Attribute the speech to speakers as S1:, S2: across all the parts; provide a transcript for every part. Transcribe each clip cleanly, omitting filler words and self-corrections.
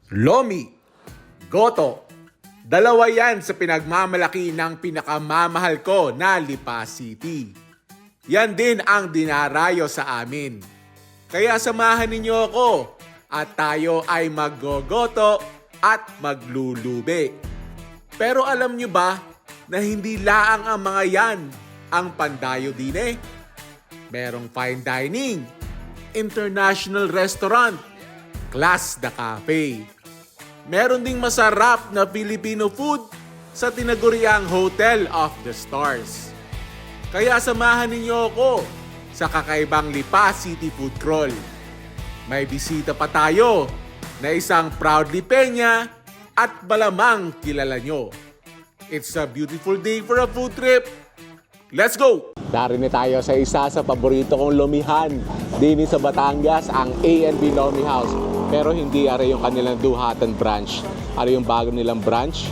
S1: Lomi, Goto. Dalawa yan sa pinagmamalaki ng pinakamamahal ko na Lipa City. Yan din ang dinarayo sa amin. Kaya samahan ninyo ako at tayo ay maggogoto at maglulubi. Pero alam nyo ba na hindi laang ang mga yan ang pandayo din eh? Merong fine dining, international restaurant, class the cafe. Meron ding masarap na Filipino food sa tinaguriang Hotel of the Stars. Kaya samahan ninyo ako sa kakaibang Lipa City Food Crawl. May bisita pa tayo na isang proud Lipeña at malamang kilala nyo. It's a beautiful day for a food trip. Let's go! Darin tayo sa isa sa paborito kong lomihan. Dini sa Batangas, ang A&B Lomi House. Pero hindi ari yung kanilang Duhatan branch. Ari yung bago nilang branch.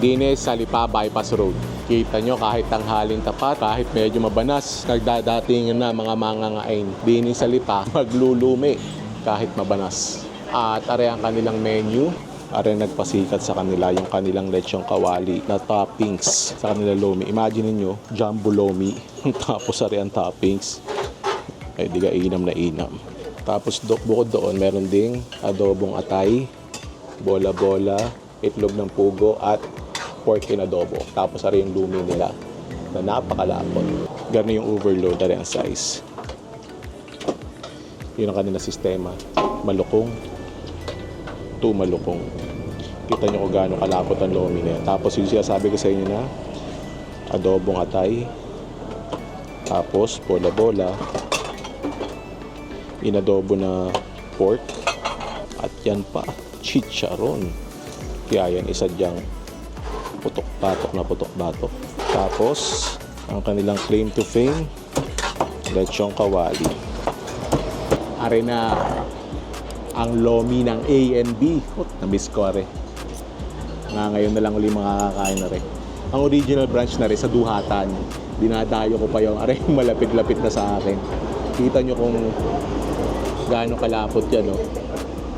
S1: Dini sa Lipa Bypass Road. Kita nyo kahit tanghaling tapat, kahit medyo mabanas, nagdadating na mga mangangain. Dini sa Lipa, maglulumi kahit mabanas. At ari ang kanilang menu. Ari nagpasikat sa kanila yung kanilang lechong kawali na toppings sa kanila lomi. Imagine niyo jumbo lomi. Tapos ari ang toppings. Ay di ka inam na inam. Tapos bukod doon meron ding adobong atay, bola-bola, itlog ng pugo at pork in adobo. Tapos ari yung lumi nila na napakalapot. Ganun yung overload, ari ang size. Yun ang kanila sistema. Malukong. Malukong. Kita nyo kung gaano kalapot ang lomi na yan. Tapos yung sinasabi ko sa inyo na adobong atay, tapos bola-bola, inadobo na pork, at yan pa, chicharon. Kaya yan isa dyang putok-batok na putok-batok. Tapos ang kanilang claim to fame, lechong kawali. Are na ang lomi ng A&B. Na-miss ko rin. Ngayon na lang ulit makakakain na rin. Ang original branch na rin sa Duhatan. Dinadayo ko pa yung malapit-lapit na sa akin. Kita nyo kung gaano kalapot yan. No?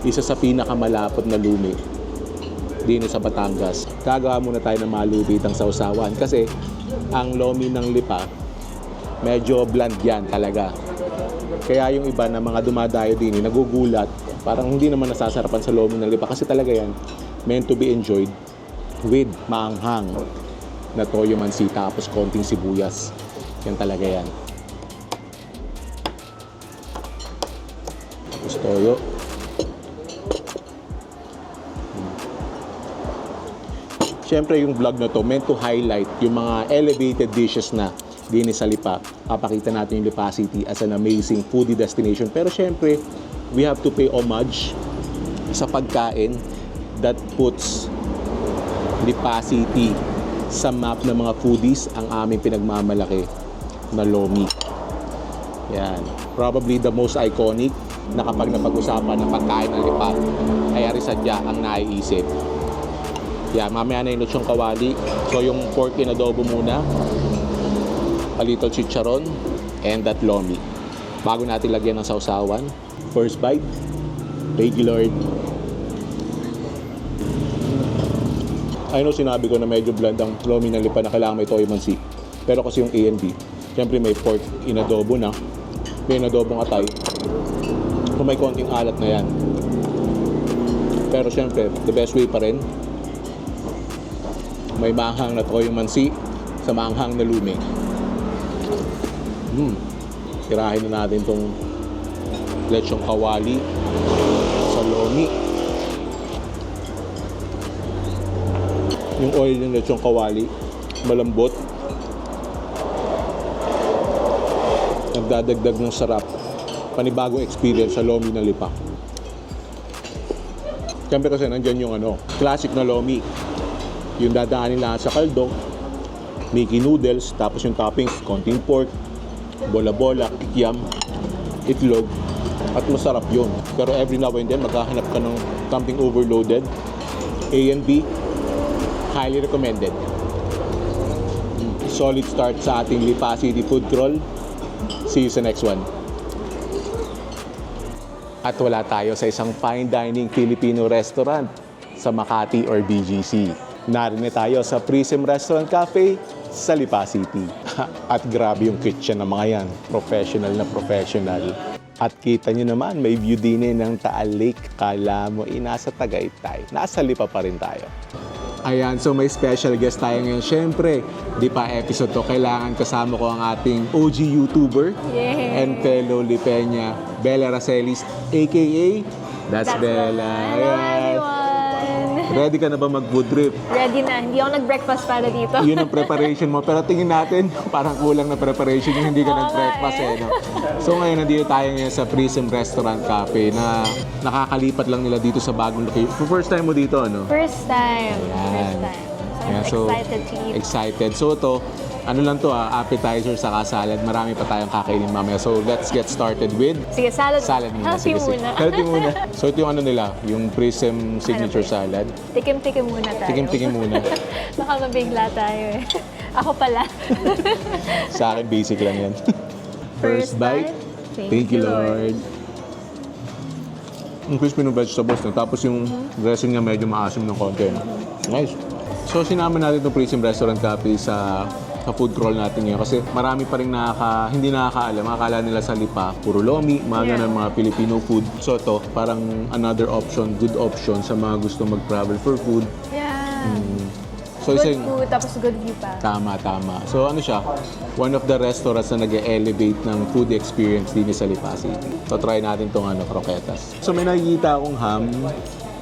S1: Isa sa pinakamalapot na lumi din sa Batangas. Gagawa muna tayo ng malubitang sausawan. Kasi ang lomi ng Lipa, medyo bland yan talaga. Kaya yung iba na mga dumadayo din, nagugulat. Parang hindi naman nasasarapan sa lomi ng Lipa kasi talaga yan meant to be enjoyed with maanghang na toyo mansi tapos konting sibuyas. Yan talaga yan. Tapos toyo. Siyempre yung vlog na to meant to highlight yung mga elevated dishes na din sa Lipa. Papakita natin yung Lipa City as an amazing foodie destination. Pero siyempre, we have to pay homage sa pagkain that puts Lipa City sa map ng mga foodies, ang aming pinagmamalaki na lomi. Yan. Probably the most iconic na kapag napag-usapan ng pagkain ng Lipa ay arisadya ang naiisip. Yan, mamaya na yung lechong kawali. So yung pork in adobo muna, a little chicharon, and that lomi. Bago natin lagyan ng sausawan, first bite, thank you Lord. I know sinabi ko na medyo bland ang lomi ng Lipa na kailangan may toyo mansi. Pero kasi yung A&B, syempre may pork in adobo na, may inadobong atay, kung may konting alat na yan. Pero syempre, the best way pa rin, may maanghang na toyo mansi sa maanghang na lumi. Tirahin na natin tong lechong kawali sa lomi. Yung oil ng lechong kawali malambot, nagdadagdag ng sarap. Panibagong experience sa lomi ng Lipa. Siyempre kasi nandyan yung classic na lomi, yung dadaanin lang sa kaldo, Mickey noodles, tapos yung toppings, konting pork, bola-bola, kikiam, itlog, at masarap yun. Pero every now and then, maghahanap ka ng something overloaded. A&B, highly recommended. Solid start sa ating Lipa City Food Crawl. See you sa next one. At wala tayo sa isang fine dining Filipino restaurant sa Makati or BGC. Narinig tayo sa Prism Restaurant Cafe sa Lipa City. At grabe yung kitchen ng mga yan. Professional na professional. At kita nyo naman, may view din ng Taal Lake. Kala mo, nasa Tagaytay. Nasa Lipa pa rin tayo. Ayan, so may special guest tayo ngayon. Siyempre, di pa episode to, kailangan kasama ko ang ating OG YouTuber and fellow Lipeña, Bella Racelis, a.k.a. That's Bella.
S2: Hello, everyone!
S1: Ready ka na ba mag-food trip?
S2: Ready na. Hindi ako nag-breakfast para dito.
S1: Yun ang preparation mo. Pero tingin natin, parang kulang na preparation yung hindi ka
S2: Oo
S1: nag-breakfast
S2: nga eh.
S1: No? So ngayon, nandito tayo ngayon sa Prism Restaurant Cafe na nakakalipat lang nila dito sa bagong location. First time mo dito, ano?
S2: First time.
S1: Ayan.
S2: First time. So,
S1: Ayan,
S2: I'm
S1: so,
S2: excited to eat.
S1: Excited. So ito, ano lang to appetizer saka salad. Marami pa tayong kakainin mamaya. So let's get started with
S2: Sige, salad.
S1: salad muna.
S2: Healthy muna.
S1: Healthy muna. So ito yung ano nila, yung Prism Signature Salad.
S2: Tikim-tikim muna tayo.
S1: Tikim-tikim muna.
S2: Baka mabigla tayo eh. Ako pala.
S1: Sa akin, basic lang yan. First bite. Thank you, Lord. Ang crispy ng vegetables. No? Tapos yung dressing niya medyo maasim ng konti. No? Nice. So sinama natin itong Prism Restaurant Cafe sa food crawl natin ngayon kasi marami pa rin hindi nakakaalam. Akala nila sa Lipa, puro lomi, mga ganun, mga Filipino food. So ito, parang another option, good option sa mga gusto mag-travel for food.
S2: Yeah.
S1: So
S2: Good food, tapos good view pa.
S1: Tama. So ano siya? One of the restaurants na nag-elevate ng food experience din sa Lipa City. So try natin tong croquetas. So may nakikita akong ham,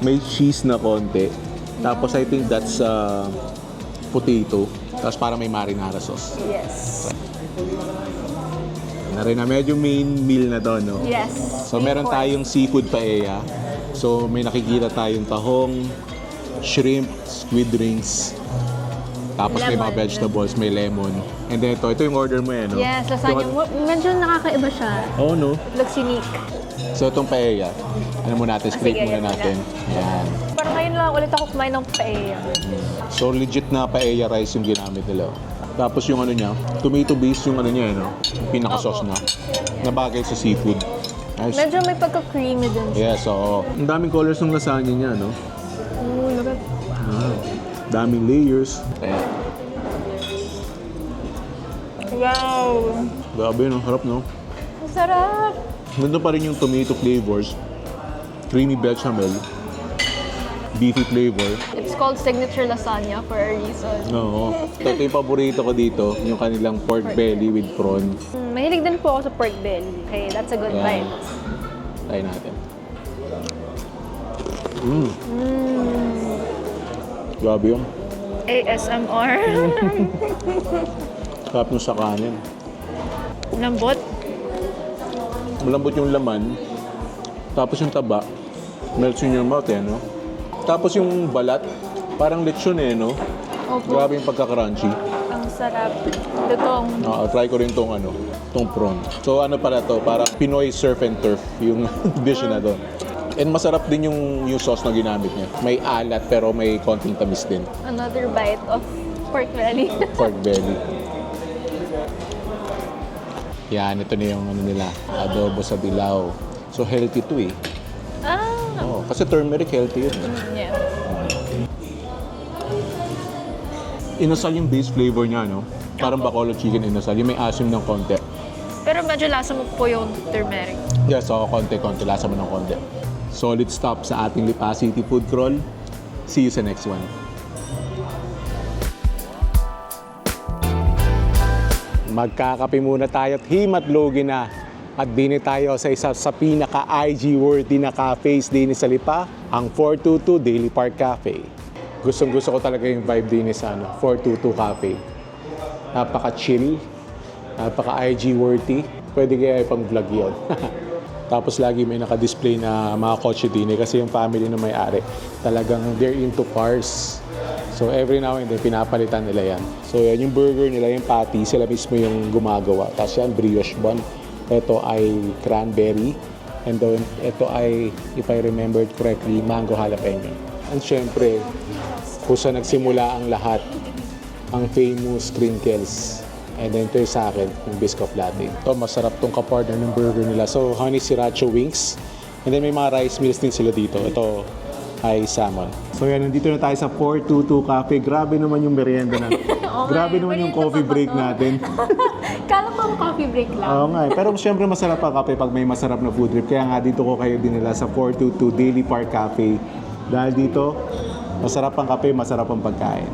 S1: may cheese na konti. Tapos I think that's potato. Tapos para may marinara sauce.
S2: Yes.
S1: Na rin na medyo main meal na to, no?
S2: Yes.
S1: So meron tayong seafood paella. So may nakikita tayong tahong, shrimp, squid rings. Tapos may mga
S2: Lemon.
S1: vegetables, may lemon. And then ito yung order mo no?
S2: Yes, lasagna. Medyo nakakaiba siya.
S1: Oh, no?
S2: It looks unique.
S1: So itong paella, ano mo natin, scrape
S2: sige,
S1: muna
S2: yan
S1: natin. Yan.
S2: Parang ngayon lang ulit ako kumain ng paella.
S1: So legit na paella rice yung ginamit nila. Tapos yung ano niya, tomato base yung ano niya, no? Yung pinaka-sauce na. Na bagay sa seafood. Nice.
S2: Medyo may pagka-creamy din siya.
S1: Yes, oo. Ang daming colors ng lasagna niya, no?
S2: Ooh, look at...
S1: Daming layers. Ayan.
S2: Wow!
S1: Grabe, no? Harap, no?
S2: Ang sarap!
S1: Nandun pa rin yung tomato flavors, creamy bechamel, beefy flavor.
S2: It's called signature lasagna for a reason.
S1: Oo. Ito yung paborito ko dito, yung kanilang pork belly with prawn.
S2: Mahilig din po ako sa pork belly. Okay, that's a good
S1: Ayan.
S2: bite.
S1: Try natin. Grabe yung
S2: ASMR.
S1: sarap nung sa kanin.
S2: Lambot.
S1: Malambot yung laman, tapos yung taba, melts in your mouth, no? Tapos yung balat, parang lechon, no?
S2: Opo.
S1: Grabe yung pagka-crunchy.
S2: Ang sarap. Lutong.
S1: Try ko rin tong prawn. So ano pala to, parang Pinoy surf and turf yung dish na to. And masarap din yung sauce na ginamit niya. May alat pero may konting tamis din.
S2: Another bite of pork belly.
S1: Pork belly. Yan, ito na yung nila, adobo sa dilaw. So healthy to eh.
S2: Ah!
S1: Kasi turmeric healthy yun.
S2: Yeah.
S1: Inasal yung base flavor niya, no? Parang Bacolod chicken inasal. Yung may asim ng konti.
S2: Pero medyo lasa mo po yung turmeric.
S1: Yes, konti-konti. Lasa mo ng konti. Solid stop sa ating Lipa City food crawl. See you sa next one. Magkakape muna tayo at himatlogi na. At dini tayo sa isa sa pinaka-IG worthy na cafes din sa Lipa, ang 422 Daily Park Cafe. Gustong-gusto ko talaga yung vibe din sa 422 Cafe. Napaka-chill, napaka-IG worthy. Pwede kaya pang vlog yun. Tapos lagi may naka-display na mga kotse din kasi yung family na may-ari. Talagang they're into cars. So every now and then, pinapalitan nila yan. So yan, yung burger nila, yung patty, sila mismo yung gumagawa. Tapos yan, brioche bun. Ito ay cranberry. And then, ito ay, if I remember correctly, mango jalapeno. And syempre, kung saan nagsimula ang lahat, ang famous crinkles. And then ito yung sa akin, yung biscoff latte. Ito, masarap tong kapartner ng burger nila. So, honey sriracha wings. And then may mga rice meals din sila dito. Ito ay salmon. So yan, nandito na tayo sa 422 Cafe. Grabe naman yung merienda natin. Grabe naman yung
S2: merienda
S1: coffee
S2: pa ba
S1: break
S2: to?
S1: natin.
S2: Kala ko ang coffee break lang.
S1: Oo nga eh. Pero syempre masarap ang kape pag may masarap na food trip. Kaya nga dito ko kayo dinala sa 422 Daily Park Cafe. Dahil dito, masarap ang kape, masarap ang pagkain.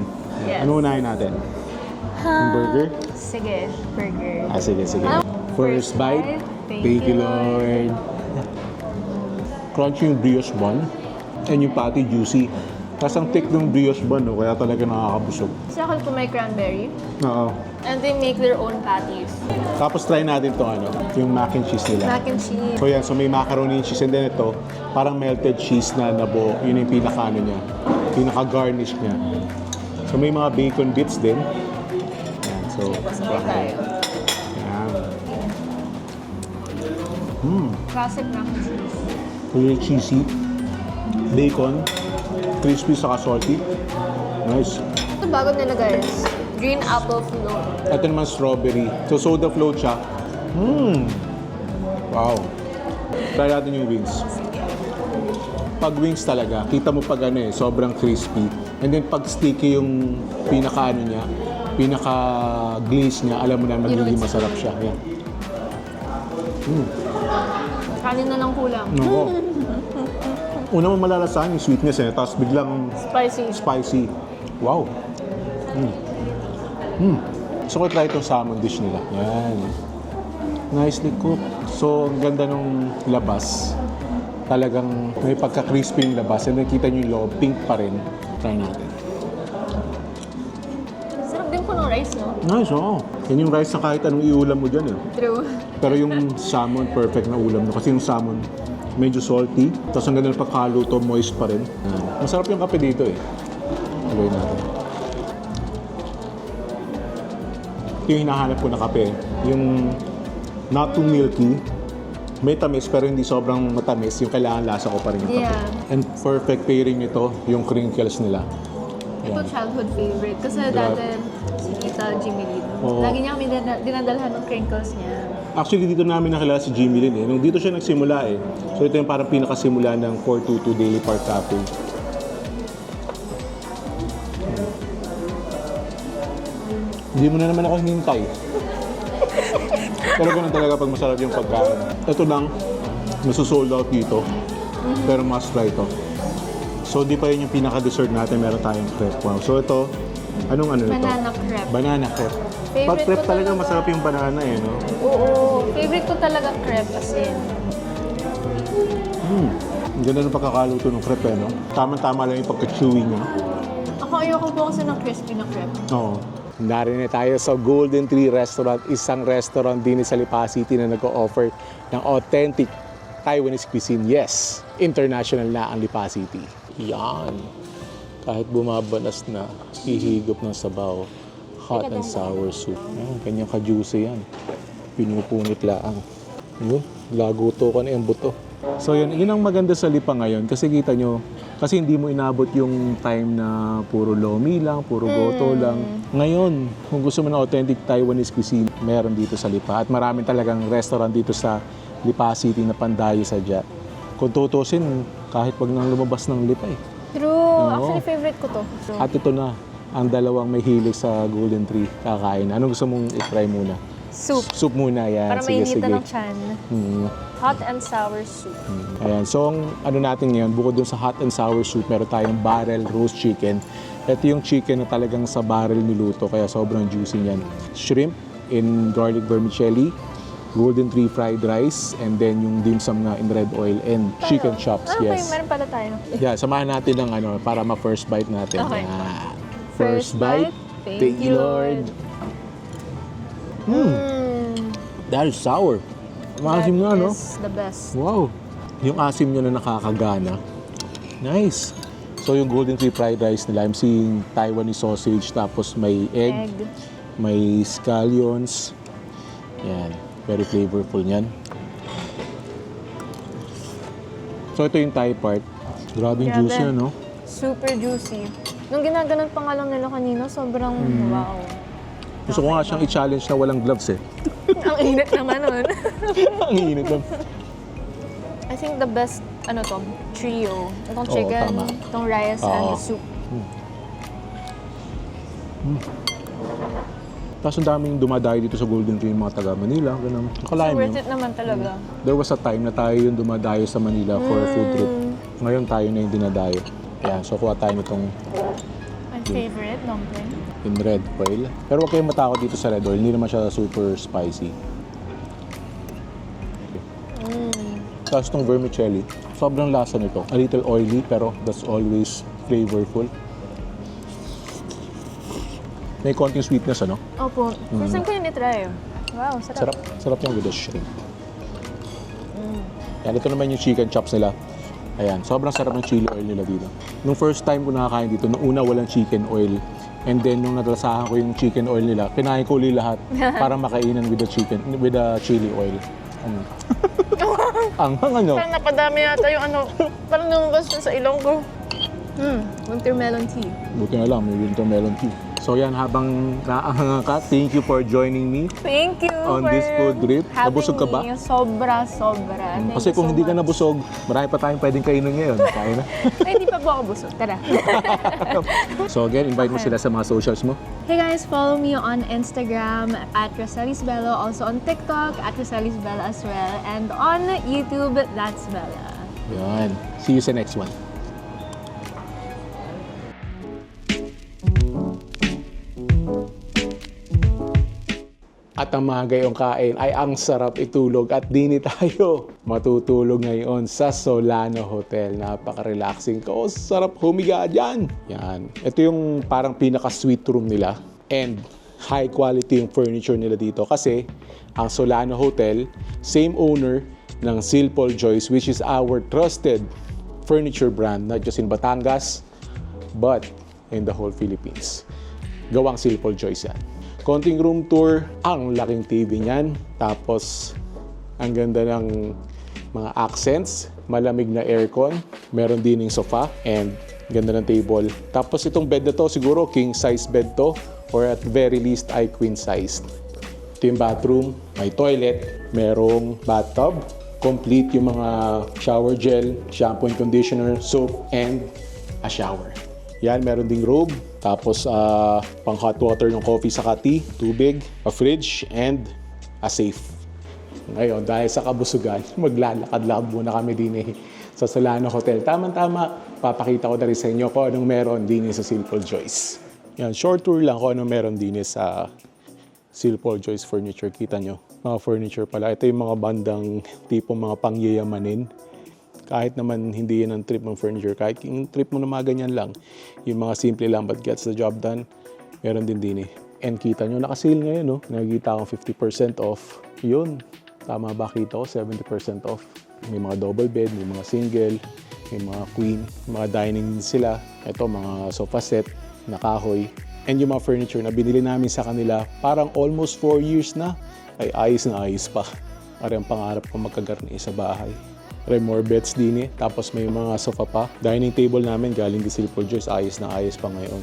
S2: Yes.
S1: Ano unahin natin? Yung burger?
S2: Sige, burger.
S1: Sige.
S2: Ano?
S1: First bite. Thank you, Lord. Crunchy yung brioche bun. And yung patty juicy. Tapos ang thick ng brioche bun, no? Kaya talaga nakakabusog.
S2: Sa akin po may cranberry.
S1: Oo.
S2: And they make their own patties.
S1: Tapos try natin to yung mac and cheese nila.
S2: Mac and cheese.
S1: So yan, so may macaroni and cheese. And then ito, parang melted cheese na nabuo. Yun yung pinaka-ano niya. Pinaka-garnish niya. So may mga bacon bits din. Yan, so,
S2: Sabay tayo.
S1: yan.
S2: Classic mac and cheese.
S1: Really cheesy. Bacon. Crispy saka salty. Nice.
S2: Ito bago nila guys. Green apple float.
S1: Ito naman strawberry. So soda float siya. Wow. Try natin yung wings. Pag wings talaga, kita mo pag sobrang crispy. And then pag sticky yung pinaka-ano niya, pinaka-glaze niya, alam mo na magiging masarap siya. Yan.
S2: Kanin na lang kulang.
S1: Oo. Una mo malalasahan yung sweetness tapos biglang
S2: Spicy.
S1: spicy. Wow. So ko try itong salmon dish nila. Yan. Nicely cooked. So, ang ganda nung labas. Talagang may pagka-crispy yung labas. And nakita nyo yung loob, pink pa rin. Try natin.
S2: Sarap din po ng rice, no?
S1: Nice, oo. Yan yung rice na kahit anong iulam mo dyan.
S2: True.
S1: Pero yung salmon, perfect na ulam. Kasi yung salmon, medyo salty. Tapos ang ganda ng pagkaluto, moist pa rin. Yan. Masarap yung kape dito Gawin natin. Ito yung hinahanap ko na kape. Yung not too milky. May tamis pero hindi sobrang matamis. Yung kailangan lasa ko pa rin yung kape.
S2: Yeah.
S1: And perfect pairing nito, yung crinkles nila.
S2: Ito childhood favorite. Kasi dati si Tita Jimmy Lynn.
S1: Oo.
S2: Lagi niya kami dinadalhan ng crinkles niya.
S1: Actually, dito namin nakilala si Jimmy Lynn Nung dito siya nagsimula So ito yung parang pinakasimula ng 422 Daily Park Cafe. Hindi mo na naman ako hinintay. Pero ganun talaga pag masarap yung pagkain. Ito lang, nasusold out dito. Pero must try ito. So di pa yun yung pinaka-dessert natin. Meron tayong crepe. Wow. So ito, anong ito?
S2: Banana crepe.
S1: Banana crepe.
S2: Favorite
S1: Pag crepe
S2: ko
S1: talaga
S2: talaga.
S1: masarap yung banana no?
S2: Oo. Favorite ko talaga crepe as in.
S1: Ang ganda ng pagkakaluto ng crepe, no? Tama-tama lang yung pagka-chewy niya.
S2: Ako ayoko po kasi ng crispy na crepe.
S1: Oo. Narinig tayo sa Golden Tree Restaurant, isang restaurant din sa Lipa City na nag-o-offer ng authentic Taiwanese cuisine. Yes, international na ang Lipa City. Yan. Kahit bumabanas na, hihigop ng sabaw. Hot and sour soup. Yan, kanyang ka-juicy yan. Pinupunit laang. Yun, laguto ka na yung buto. So yun ang maganda sa Lipa ngayon kasi kita nyo, kasi hindi mo inabot yung time na puro lomi lang, puro goto lang. Ngayon, kung gusto mo ng authentic Taiwanese cuisine, meron dito sa Lipa. At maraming talagang restaurant dito sa Lipa City na pandayo sa dyan. Kung tutusin, kahit wag nang lumabas ng Lipa
S2: True. Actually, favorite ko to. True.
S1: At ito na, ang dalawang may hilig sa Golden Tree kakain. Anong gusto mong i-try muna?
S2: Soup.
S1: Soup muna, yan.
S2: Para mainitan ng chan.
S1: Mm.
S2: Hot and sour soup.
S1: Ayan. So, ang ano natin ngayon, bukod dun sa hot and sour soup, meron tayong barrel roast chicken. Ito yung chicken na talagang sa barrel niluto, kaya sobrang juicy niyan. Shrimp in garlic vermicelli, Golden Tree fried rice, and then yung dim sum nga in red oil and chicken chops.
S2: Okay,
S1: Yes.
S2: meron pala tayo.
S1: Yeah, samahan natin ng para ma-first bite natin.
S2: Okay.
S1: Yan.
S2: First bite. Thank you, Lord.
S1: That is sour. Maasim nga, no?
S2: That is the best.
S1: Wow! Yung asim niya na nakakagana. Nice! So yung Golden Tree fried rice nila, I'm seeing Taiwanese sausage, tapos may egg, may scallions. Yan. Very flavorful niyan. So ito yung Thai part. Grabe yung
S2: Grabe.
S1: juicy, no?
S2: Super juicy. Nung ginaganon pa nga lang nila kanina, sobrang wow.
S1: Gusto ko nga siyang i-challenge na walang gloves
S2: Ang init naman nun.
S1: Ang init lang.
S2: I think the best, trio. Itong
S3: Oo,
S2: chicken,
S3: tama.
S2: itong rice, and
S3: Oo.
S2: the soup.
S3: Tapos ang daming dumadayo dito sa Golden Tree, mga taga Manila, ganun.
S2: So
S3: Nakalain mo.
S2: worth it naman talaga.
S3: There was a time na tayo yung dumadayo sa Manila for a food trip. Ngayon tayo na yung dinadayo. Kaya, so kuha tayo nitong
S2: My favorite dumpling.
S3: in red oil. Pero huwag kayong matakot dito sa red oil, hindi naman siya super spicy. Tapos itong vermicelli, sobrang lasa nito. A little oily, pero that's always flavorful. May konting sweetness, ano?
S2: Opo. First time ko yun i-try. Wow, sarap.
S3: Sarap. Sarap yung with the shrimp. Yan, ito naman yung chicken chops nila. Ayan, sobrang sarap ng chili oil nila dito. Nung first time ko nakakain dito, nung una walang chicken oil. And then nung natalasahan ko yung chicken oil nila, kinain ko ulit lahat para makainan with the chili oil. Ang ano?
S2: Parang napadami yata yung parang lumabas sa ilong ko. Winter melon tea.
S3: Buti na lang, may winter melon tea. So yan, habang naahanga ka, thank you for joining me.
S2: Thank you
S3: On
S2: for
S3: this food trip.
S2: having
S3: Nabusog ka ba?
S2: me. Sobra. Thank
S3: Kasi
S2: you
S3: kung
S2: so
S3: hindi ka
S2: much.
S3: nabusog, marami pa tayong pwedeng kainin ngayon. Kain na.
S2: Ay, hindi pa po ako busog. Tara.
S3: So again, invite mo sila sa mga socials mo.
S2: Hey guys, follow me on Instagram at Roselis Bello, also on TikTok at Roselis Bello as well, and on YouTube, that's Bella.
S3: Yan. See you sa next one. At ang mga gayong kain ay ang sarap itulog at dini tayo matutulog ngayon sa Solano Hotel. Napaka-relaxing ko. Sarap humiga dyan. Yan. Ito yung parang pinaka-sweet room nila and high quality yung furniture nila dito kasi ang Solano Hotel, same owner ng Silpol Joyce, which is our trusted furniture brand, not just in Batangas but in the whole Philippines. Gawang Silpol Joyce yan. Konting room tour, ang laking TV niyan. Tapos, ang ganda ng mga accents, malamig na aircon, meron din yung sofa, and ganda ng table. Tapos itong bed na to, siguro king size bed to, or at very least ay queen size. Ito yung bathroom, may toilet, merong bathtub, complete yung mga shower gel, shampoo and conditioner, soap, and a shower. Yan, meron ding robe, tapos pang hot water ng coffee saka tea, tubig, a fridge, and a safe. Ngayon, dahil sa kabusugan, maglalakad-lakad muna kami din sa Solano Hotel. Tama-tama, papakita ko na rin sa inyo kung anong meron din sa Silpol Joyce. Yan, short tour lang kung anong meron din sa Silpol Joyce Furniture. Kita nyo, mga furniture pala. Ito yung mga bandang tipong mga pangyayamanin. Kahit naman hindi yan ang trip ng furniture, kahit yung trip mo na mga ganyan lang, yung mga simple lang but gets the job done, meron din eh. And kita nyo, naka-sale ngayon, no? Nakikita akong 50% off. Yun, tama ba kita ko? 70% off. May mga double bed, may mga single, may mga queen, mga dining sila. Ito, mga sofa set, nakahoy. And yung mga furniture na binili namin sa kanila, parang almost 4 years na, ay ayos na ayos pa. Para ang pangarap ko magkagarni sa bahay. May more beds din eh. Tapos may mga sofa pa. Dining table namin galing din Silpol Joyce. Ayos na ayos pa ngayon.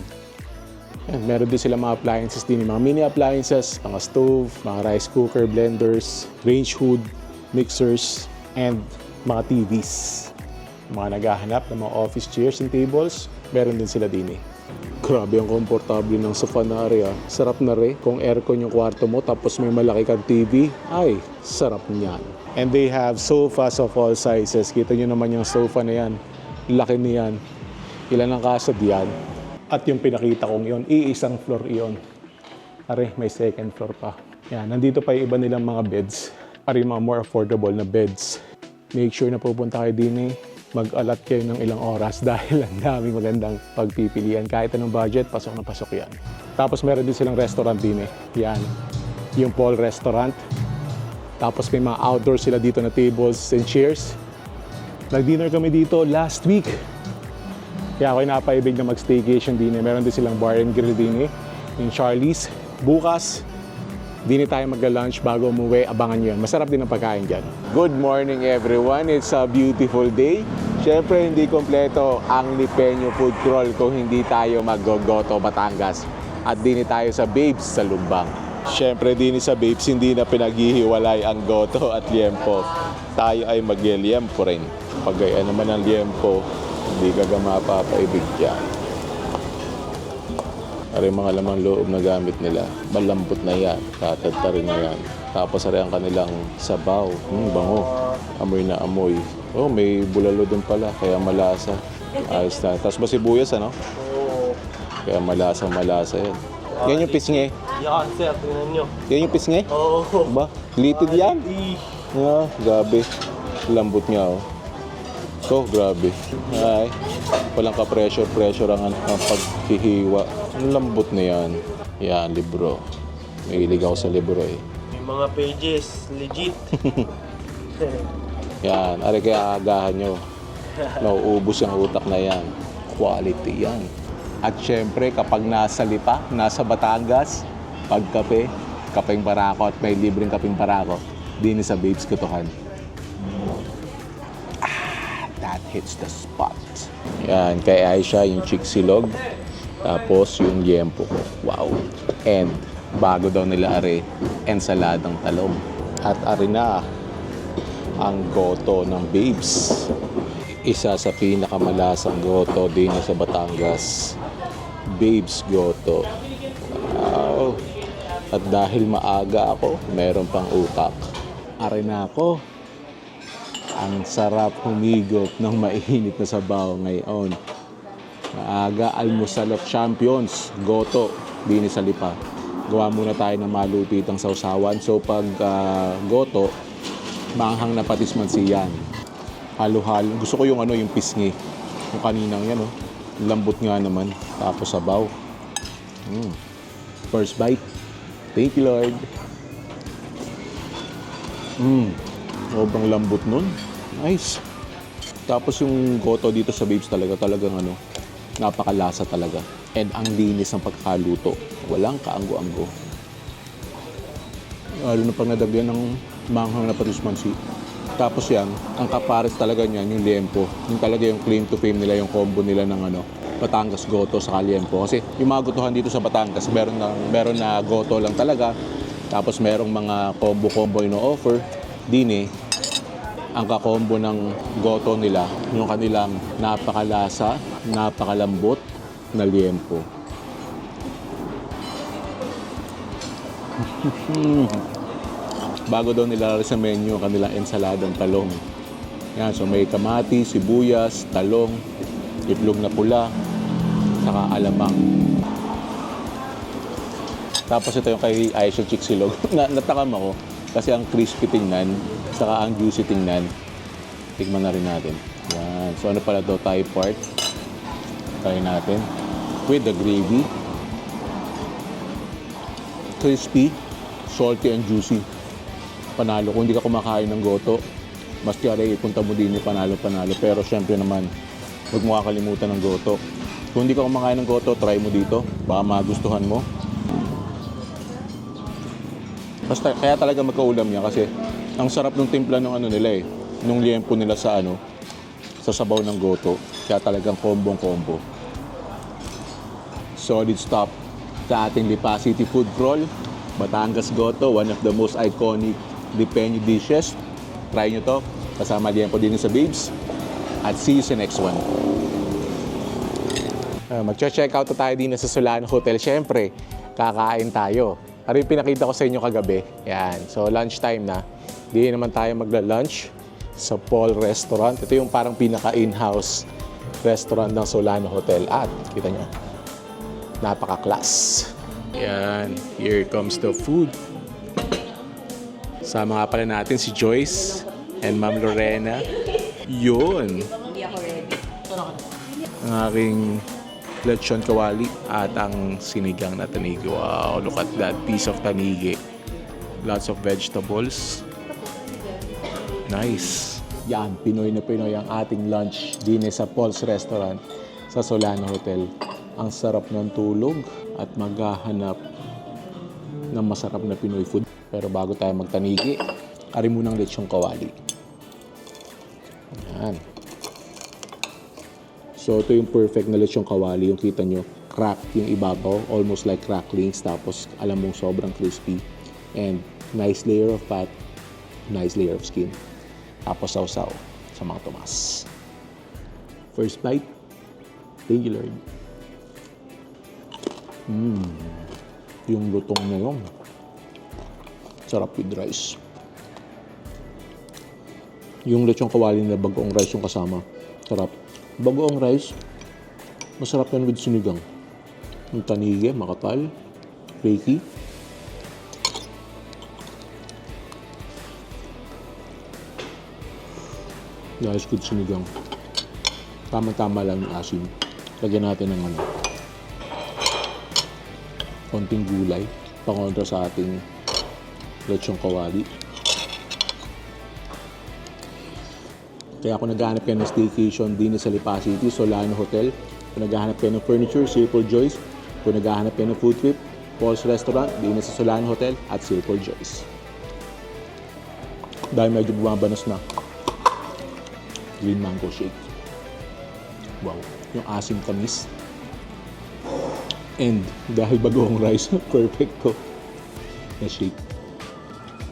S3: Yan, meron din sila mga appliances din. Mga mini appliances, mga stove, mga rice cooker, blenders, range hood, mixers, and mga TVs. Mga naghahanap ng mga office chairs and tables, meron din sila din eh. Grabe ang komportable ng sofa na area. Sarap na rin. Kung aircon yung kwarto mo tapos may malaki kang TV, ay, sarap niyan. And they have sofas of all sizes. Kita nyo naman yung sofa na yan. Laki niyan. Ilan ang kasod yan. At yung pinakita kong yun, iisang floor iyon. Are, may second floor pa. Yan, nandito pa yung iba nilang mga beds. Are, mga more affordable na beds. Make sure na pupunta kayo din eh. Mag-alat kayo ng ilang oras dahil ang daming magandang pagpipilian. Kahit anong budget, pasok na pasok yan. Tapos meron din silang restaurant din eh. Yan, yung Paul Restaurant. Tapos may mga outdoor sila dito na tables and chairs. Nag-dinner kami dito last week. Kaya ako'y napaibig na mag-staycation din eh. Meron din silang bar and grill din eh. Yung Charlie's. Bukas, Dini tayo magla-lunch bago umuwi, abangan nyo yan. Masarap din ang pagkain dyan. Good morning everyone, it's a beautiful day. Siyempre hindi kompleto ang Lipeño Food Crawl kung hindi tayo mag-Gogoto, Batangas. At dini tayo sa Babes sa Lumbang. Siyempre din sa babes, hindi na pinaghihiwalay ang goto at liempo. Tayo ay magliliempo rin. Pag gaya naman ang liempo, hindi ka mapapaibig dyan. Ari mga lamang loob na gamit nila. Malambot na yan. Tatadta rin na yan. Tapos ari ang kanilang sabaw. Bango. Amoy na amoy. Oh, may bulalo din pala. Kaya malasa. Ayos na. Tapos ba sibuyas, ano?
S4: Oo.
S3: Kaya malasa yan. Yan yung pisngi.
S4: Yan, sir. Tingnan nyo.
S3: Yan yung pisngi?
S4: Oo.
S3: Ba? Litid yan? Yeah, grabe. Lambot nga, oh. So, grabe. Ay, walang ka-pressure ang paghihiwa. Ang lambot na yan. Yan, libro. Mahilig ako sa libro, eh.
S4: May mga pages. Legit.
S3: Yan, ari kaya agahan nyo. Nauubos yung utak na yan. Quality yan. At syempre, kapag nasa Lipa, nasa Batangas, pagkape, kapeng barako at may libreng kapeng barako, din sa Babes Kutukan. That hits the spot. Yan, kay Aisha yung chick silog. Tapos yung liempo ko. Wow. And bago daw nila are, ensaladang talong. At are na ang goto ng Babes. Isa sa pinakamalasang goto din sa Batangas. Babes Goto. Wow. At dahil maaga ako, meron pang utak. Are na ako. Ang sarap humigop ng mainit na sabaw ngayon. Maaga, almusal of champions, goto, din sa Lipa. Gawa muna tayo ng malupitang sausawan. So pag goto, manghang na patis man siyan. Halo-halo. Gusto ko yung yung pisngi. Yung kaninang yan, oh. Lambot nga naman. Tapos sabaw. First bite. Thank you, Lord. Sobrang lambot nun. Nice. Tapos yung goto dito sa Babes talagang napakalasa talaga. And ang linis ng pagkaluto. Walang kaanggo-anggo. Lalo na pag nadagyan ng manghang na patismansi. Tapos yan, ang kapares talaga niyan, yung liempo. Yung talaga yung claim to fame nila, yung combo nila ng Batangas goto sa liempo. Kasi yung mga gotohan dito sa Batangas, meron na goto lang talaga. Tapos merong mga combo ino-offer. Dini, ang kakombo ng goto nila, yung kanilang napakalasa, napakalambot na liempo. Bago daw nilalagay sa menu ang kanilang ensaladang talong. Yan, so may kamati, sibuyas, talong, itlog na pula, saka alamang. Tapos ito yung kay Aisha Chick Silog. Natakam ako. Kasi ang crispy tingnan, saka ang juicy tingnan. Tikman na rin natin. Yan. So ano pala daw Thai part? Try natin. With the gravy. Crispy, salty and juicy. Panalo. Kung hindi ka kumakain ng goto, mas kaya ipunta mo din yung panalo. Pero syempre naman, huwag mo kakalimutan ng goto. Kung hindi ka kumakain ng goto, try mo dito. Baka magustuhan mo. Basta kaya talaga magkaulam niya kasi ang sarap ng timpla ng nila nung liempo nila sa sa sabaw ng goto. Kaya talagang kombong-kombo. Solid stop sa ating Lipa City Food Crawl. Batangas Goto, one of the most iconic Lipeño dishes. Try nyo to. Kasama liempo din sa Babes. At see you sa next one. Mag-check out tayo din sa Solano Hotel. Siyempre, kakain tayo. Ano yung pinakita ko sa inyo kagabi? Yan. So, lunchtime na. Di naman tayo magla-lunch sa Paul Restaurant. Ito yung parang pinaka-in-house restaurant ng Solano Hotel. At, kita nyo, napaka-class. Yan. Here comes the food. Sama nga pala natin si Joyce and Ma'am Lorena. Yun.
S5: Hindi ako ready.
S3: Ang aking lechon kawali at ang sinigang na tanigi. Wow, look at that piece of tanigi. Lots of vegetables. Nice. Yan, Pinoy na Pinoy ang ating lunch din sa Paul's Restaurant sa Solano Hotel. Ang sarap ng tulog at maghahanap ng masarap na Pinoy food. Pero bago tayo magtanigi, ari munang lechong kawali. Yan. So, ito yung perfect na lechong kawali. Yung kita nyo, crack yung ibabaw, almost like cracklings. Tapos, alam mong sobrang crispy. And, nice layer of fat, nice layer of skin. Tapos, sausaw sa mga tomas. First bite. Thank you, Lord. Yung lutong na yun. Sarap with rice. Yung lechong kawali na bagoong rice yung kasama. Sarap. Bagoong rice, masarap yan with sinigang. Yung tanige, makapal, flaky. Nice good sinigang. Tama-tama lang yung asin. Lagyan natin ng konting gulay. Pangontra sa ating lechong kawali. Kaya kung naghahanap kayo ng staycation din sa Lipa City, Solano Hotel. Kung naghahanap kayo ng furniture, Silver Joyce. Kung naghahanap kayo ng food trip, Paul's Restaurant, din sa Solano Hotel at Silver Joyce. Dahil medyo bumabanos na, green mango shake. Wow, yung asim tamis. And dahil bagoong rice, perfect ko na shake.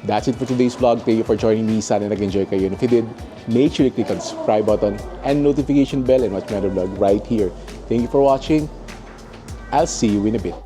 S3: That's it for today's vlog. Thank you for joining me. Sana nag-enjoy kayo. And if you did, make sure you click on the subscribe button and notification bell and watch my other vlog right here. Thank you for watching. I'll see you in a bit.